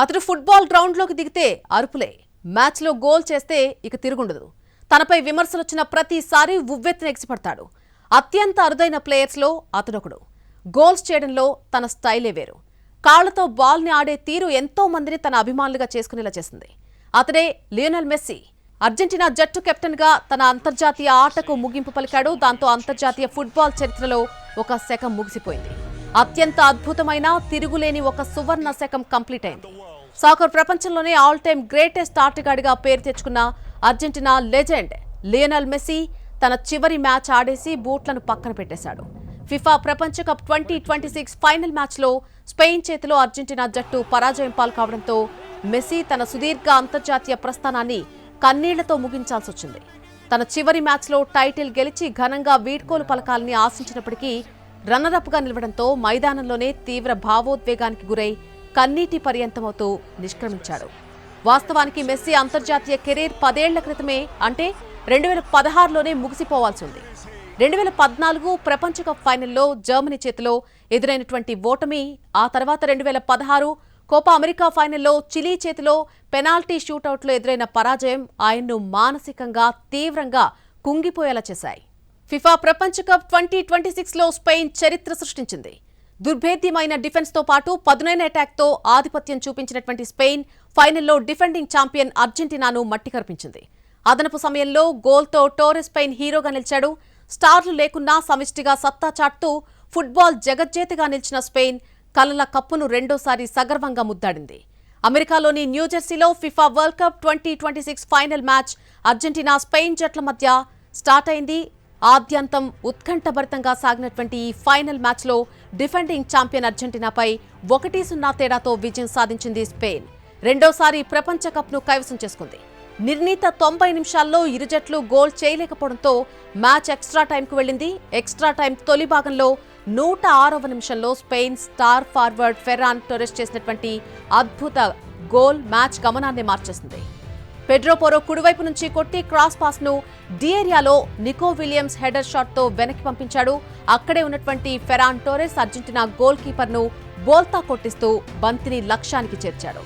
అతడు ఫుట్బాల్ గ్రౌండ్లోకి దిగితే అరుపులే. మ్యాచ్లో గోల్ చేస్తే ఇక తిరుగుండదు. తనపై విమర్శలొచ్చిన ప్రతిసారి ఉవ్వెత్తున ఎగిసిపడతాడు. అత్యంత అరుదైన ప్లేయర్స్లో అతడొకడు. గోల్స్ చేయడంలో తన స్టైలే వేరు. కాళ్లతో బాల్ని ఆడే తీరు ఎంతో మందిని తన అభిమానులుగా చేసుకునేలా చేసింది. అతడే లియోనెల్ మెస్సీ. అర్జెంటీనా జట్టు కెప్టెన్గా తన అంతర్జాతీయ ఆటకు ముగింపు పలికాడు. దాంతో అంతర్జాతీయ ఫుట్బాల్ చరిత్రలో ఒక శకం ముగిసిపోయింది. అత్యంత అద్భుతమైన తిరుగులేని ఒక సువర్ణ శకం కంప్లీట్ అయింది. సాకర్ ప్రపంచంలోనే ఆల్ టైమ్ గ్రేటెస్ట్ ఆటగాడిగా పేరు తెచ్చుకున్న అర్జెంటీనా లెజెండ్ లియోనెల్ మెస్సీ తన చివరి మ్యాచ్ ఆడేసి బూట్లను పక్కన పెట్టేశాడు. ఫిఫా ప్రపంచ కప్ 2026 ఫైనల్ మ్యాచ్లో స్పెయిన్ చేతిలో అర్జెంటీనా జట్టు పరాజయం పాల్కావడంతో మెస్సీ తన సుదీర్ఘ అంతర్జాతీయ ప్రస్థానాన్ని కన్నీళ్లతో ముగించాల్సి వచ్చింది. తన చివరి మ్యాచ్లో టైటిల్ గెలిచి ఘనంగా వీడ్కోలు పలకాలని ఆశించినప్పటికీ రన్నరప్గా నిలవడంతో మైదానంలోనే తీవ్ర భావోద్వేగానికి గురై కన్నీటి పర్యంతమవుతూ నిష్క్రమించాడు. వాస్తవానికి మెస్సీ అంతర్జాతీయ కెరీర్ 10 ఏళ్ల క్రితమే అంటే 2016లోనే ముగిసిపోవాల్సి ఉంది. 2014 ప్రపంచ కప్ ఫైనల్లో జర్మనీ చేతిలో ఎదురైనటువంటి ఓటమి, ఆ తర్వాత 2016 కోపా అమెరికా ఫైనల్లో చిలీ చేతిలో పెనాల్టీ షూటౌట్లో ఎదురైన పరాజయం ఆయన్ను మానసికంగా తీవ్రంగా కుంగిపోయేలా చేశాయి. ఫిఫా ప్రపంచ కప్ 2026లో స్పెయిన్ చరిత్ర సృష్టించింది. దుర్భేద్యమైన డిఫెన్స్తో పాటు పదునైన అటాక్తో ఆధిపత్యం చూపించినటువంటి స్పెయిన్ ఫైనల్లో డిఫెండింగ్ ఛాంపియన్ అర్జెంటీనాను మట్టి కరిపించింది. అదనపు సమయంలో గోల్తో టోరెస్ స్పెయిన్ హీరోగా నిలిచాడు. స్టార్లు లేకున్నా సమిష్టిగా సత్తా చాటుతూ ఫుట్బాల్ జగజ్జేతగా నిలిచిన స్పెయిన్ కలల కప్పును రెండోసారి సగర్వంగా ముద్దాడింది. అమెరికాలోని న్యూజెర్సీలో FIFA world cup 2026 final match Argentina Spain జట్ల మధ్య స్టార్ట్ అయింది. ఆద్యంతం ఉత్కంఠభరితంగా సాగినటువంటి ఈ ఫైనల్ మ్యాచ్లో డిఫెండింగ్ ఛాంపియన్ అర్జెంటీనాపై 1-0 తేడాతో విజయం సాధించింది స్పెయిన్. రెండోసారి ప్రపంచ కప్ను కైవసం చేసుకుంది. నిర్ణీత 90 నిమిషాల్లో ఇరు జట్లు గోల్ చేయలేకపోవడంతో మ్యాచ్ ఎక్స్ట్రా టైంకు వెళ్లింది. ఎక్స్ట్రా టైం తొలి భాగంలో 106వ నిమిషంలో Spain star forward Ferran Torres చేసినటువంటి అద్భుత గోల్ మ్యాచ్ గమనాన్ని మార్చేసింది. పెడ్రో పోరో కుడివైపు నుంచి కొట్టి క్రాస్ పాస్ ను డి ఏరియాలో నికో విలియమ్స్ హెడర్ షాట్ తో వెనక్కి పంపించాడు. అక్కడే ఉన్నటువంటి ఫెరాన్ టోరెస్ అర్జెంటీనా గోల్ కీపర్ ను బోల్తా కొట్టిస్తూ బంతిని లక్ష్యానికి చేర్చాడు.